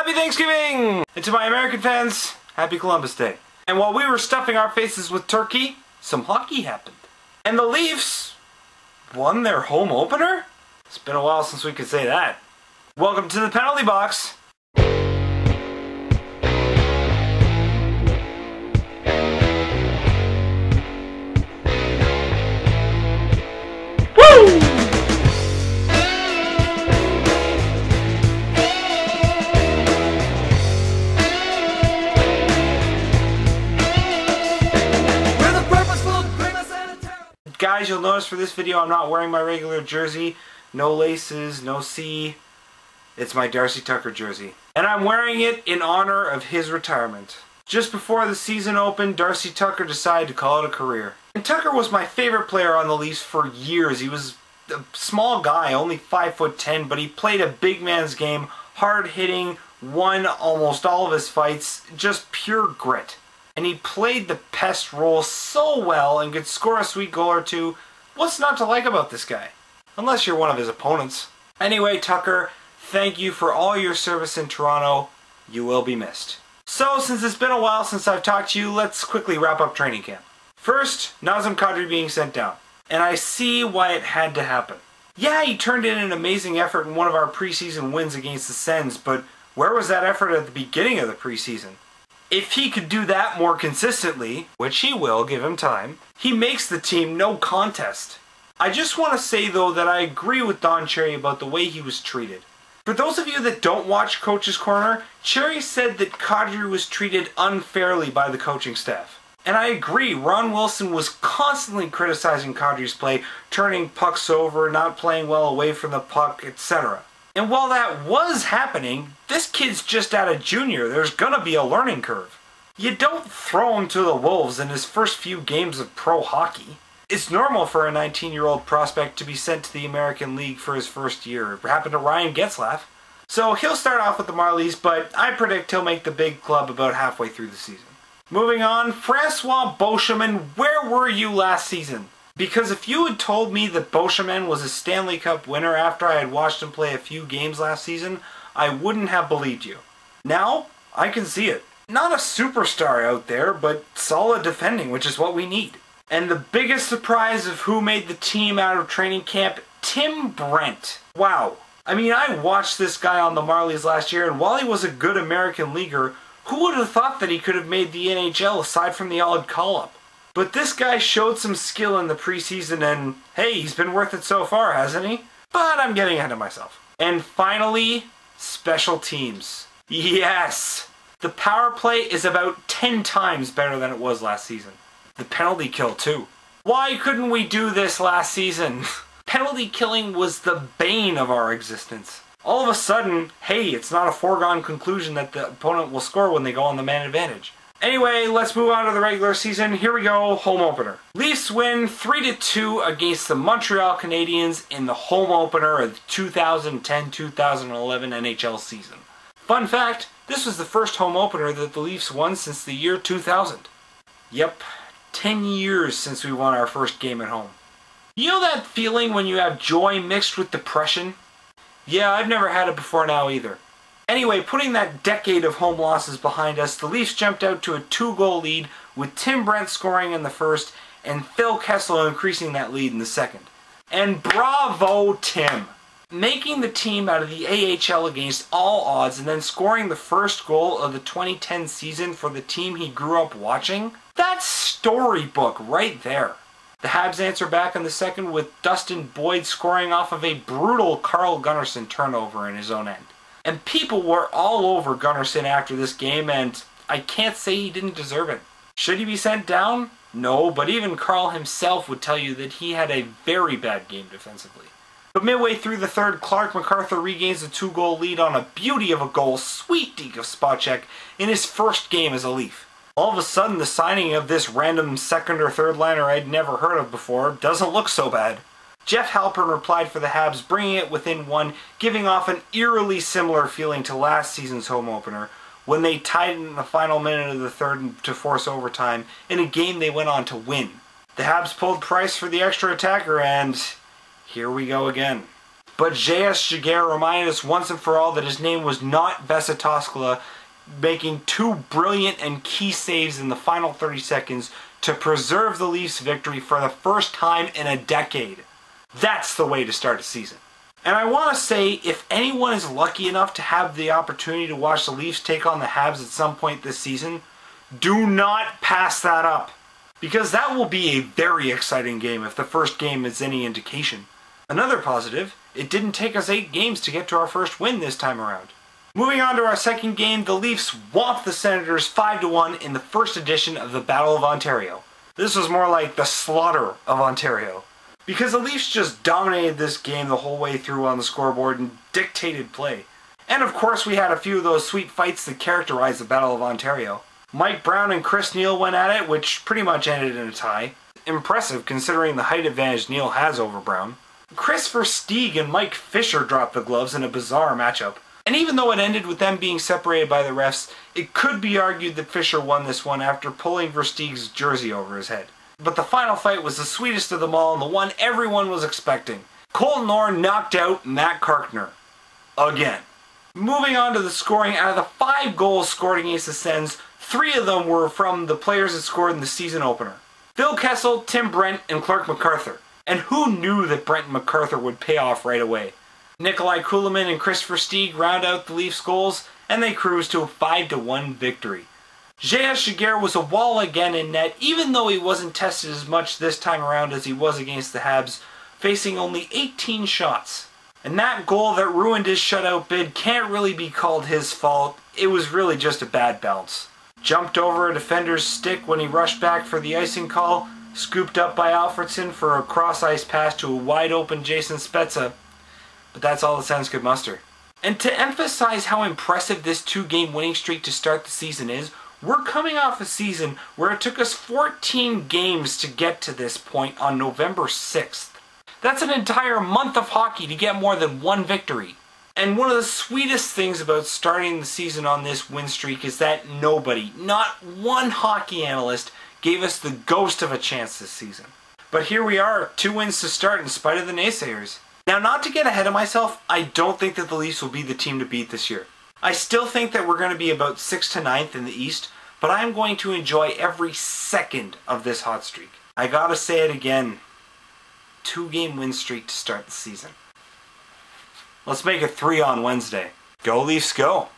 Happy Thanksgiving! And to my American fans, Happy Columbus Day. And while we were stuffing our faces with turkey, some hockey happened. And the Leafs won their home opener? It's been a while since we could say that. Welcome to the penalty box. Woo! Guys, you'll notice for this video I'm not wearing my regular jersey. No laces, no C. It's my Darcy Tucker jersey. And I'm wearing it in honor of his retirement. Just before the season opened, Darcy Tucker decided to call it a career. And Tucker was my favorite player on the Leafs for years. He was a small guy, only 5'10", but he played a big man's game, hard hitting, won almost all of his fights, just pure grit. And he played the pest role so well and could score a sweet goal or two. What's not to like about this guy? Unless you're one of his opponents. Anyway, Tucker, thank you for all your service in Toronto. You will be missed. So, since it's been a while since I've talked to you, let's quickly wrap up training camp. First, Nazem Kadri being sent down. And I see why it had to happen. Yeah, he turned in an amazing effort in one of our preseason wins against the Sens, but where was that effort at the beginning of the preseason? If he could do that more consistently, which he will, give him time, he makes the team no contest. I just want to say though that I agree with Don Cherry about the way he was treated. For those of you that don't watch Coach's Corner, Cherry said that Kadri was treated unfairly by the coaching staff. And I agree, Ron Wilson was constantly criticizing Kadri's play, turning pucks over, not playing well away from the puck, etc. And while that was happening, this kid's just out of junior. There's gonna be a learning curve. You don't throw him to the wolves in his first few games of pro hockey. It's normal for a 19-year-old prospect to be sent to the American League for his first year. It happened to Ryan Getzlaf. So he'll start off with the Marlies, but I predict he'll make the big club about halfway through the season. Moving on, Francois Beauchemin, where were you last season? Because if you had told me that Beauchemin was a Stanley Cup winner after I had watched him play a few games last season, I wouldn't have believed you. Now, I can see it. Not a superstar out there, but solid defending, which is what we need. And the biggest surprise of who made the team out of training camp, Tim Brent. Wow. I mean, I watched this guy on the Marlies last year, and while he was a good American leaguer, who would have thought that he could have made the NHL aside from the odd call-up? But this guy showed some skill in the preseason and, hey, he's been worth it so far, hasn't he? But I'm getting ahead of myself. And finally, special teams. Yes! The power play is about 10 times better than it was last season. The penalty kill, too. Why couldn't we do this last season? Penalty killing was the bane of our existence. All of a sudden, hey, it's not a foregone conclusion that the opponent will score when they go on the man advantage. Anyway, let's move on to the regular season. Here we go, home opener. Leafs win 3-2 against the Montreal Canadiens in the home opener of the 2010-2011 NHL season. Fun fact, this was the first home opener that the Leafs won since the year 2000. Yep, 10 years since we won our first game at home. You know that feeling when you have joy mixed with depression? Yeah, I've never had it before now either. Anyway, putting that decade of home losses behind us, the Leafs jumped out to a 2-goal lead with Tim Brent scoring in the first and Phil Kessel increasing that lead in the second. And bravo, Tim! Making the team out of the AHL against all odds and then scoring the first goal of the 2010 season for the team he grew up watching? That's storybook right there. The Habs answer back in the second with Dustin Boyd scoring off of a brutal Carl Gunnarsson turnover in his own end. And people were all over Gunnarsson after this game, and I can't say he didn't deserve it. Should he be sent down? No, but even Carl himself would tell you that he had a very bad game defensively. But midway through the third, Clark MacArthur regains a 2-goal lead on a beauty of a goal, sweet deke of spot check, in his first game as a Leaf. All of a sudden, the signing of this random second or third liner I'd never heard of before doesn't look so bad. Jeff Halpern replied for the Habs, bringing it within one, giving off an eerily similar feeling to last season's home opener, when they tied it in the final minute of the third to force overtime, in a game they went on to win. The Habs pulled Price for the extra attacker, and here we go again. But J.S. Giguere reminded us once and for all that his name was not Vesa Toskala, making 2 brilliant and key saves in the final 30 seconds to preserve the Leafs' victory for the first time in a decade. That's the way to start a season. And I want to say, if anyone is lucky enough to have the opportunity to watch the Leafs take on the Habs at some point this season, do not pass that up. Because that will be a very exciting game if the first game is any indication. Another positive, it didn't take us 8 games to get to our first win this time around. Moving on to our second game, the Leafs whopped the Senators 5-1 in the first edition of the Battle of Ontario. This was more like the slaughter of Ontario. Because the Leafs just dominated this game the whole way through on the scoreboard and dictated play. And of course we had a few of those sweet fights that characterized the Battle of Ontario. Mike Brown and Chris Neil went at it, which pretty much ended in a tie. Impressive considering the height advantage Neil has over Brown. Chris Versteeg and Mike Fisher dropped the gloves in a bizarre matchup. And even though it ended with them being separated by the refs, it could be argued that Fisher won this one after pulling Versteeg's jersey over his head. But the final fight was the sweetest of them all and the one everyone was expecting. Colton Orr knocked out Matt Karkner. Again. Moving on to the scoring, out of the 5 goals scored against the Sens, 3 of them were from the players that scored in the season opener. Phil Kessel, Tim Brent, and Clark MacArthur. And who knew that Brent and MacArthur would pay off right away? Nikolai Kulemin and Chris Versteeg round out the Leafs' goals, and they cruised to a 5-1 victory. J.S. Giguere was a wall again in net, even though he wasn't tested as much this time around as he was against the Habs, facing only 18 shots. And that goal that ruined his shutout bid can't really be called his fault, it was really just a bad bounce. Jumped over a defender's stick when he rushed back for the icing call, scooped up by Alfredsson for a cross-ice pass to a wide-open Jason Spezza, but that's all the Sens could muster. And to emphasize how impressive this 2-game winning streak to start the season is, we're coming off a season where it took us 14 games to get to this point on November 6th. That's an entire month of hockey to get more than 1 victory. And one of the sweetest things about starting the season on this win streak is that nobody, not one hockey analyst, gave us the ghost of a chance this season. But here we are, 2 wins to start in spite of the naysayers. Now, not to get ahead of myself, I don't think that the Leafs will be the team to beat this year. I still think that we're going to be about 6th to 9th in the East, but I'm going to enjoy every second of this hot streak. I gotta say it again, 2-game win streak to start the season. Let's make it 3 on Wednesday. Go Leafs, go!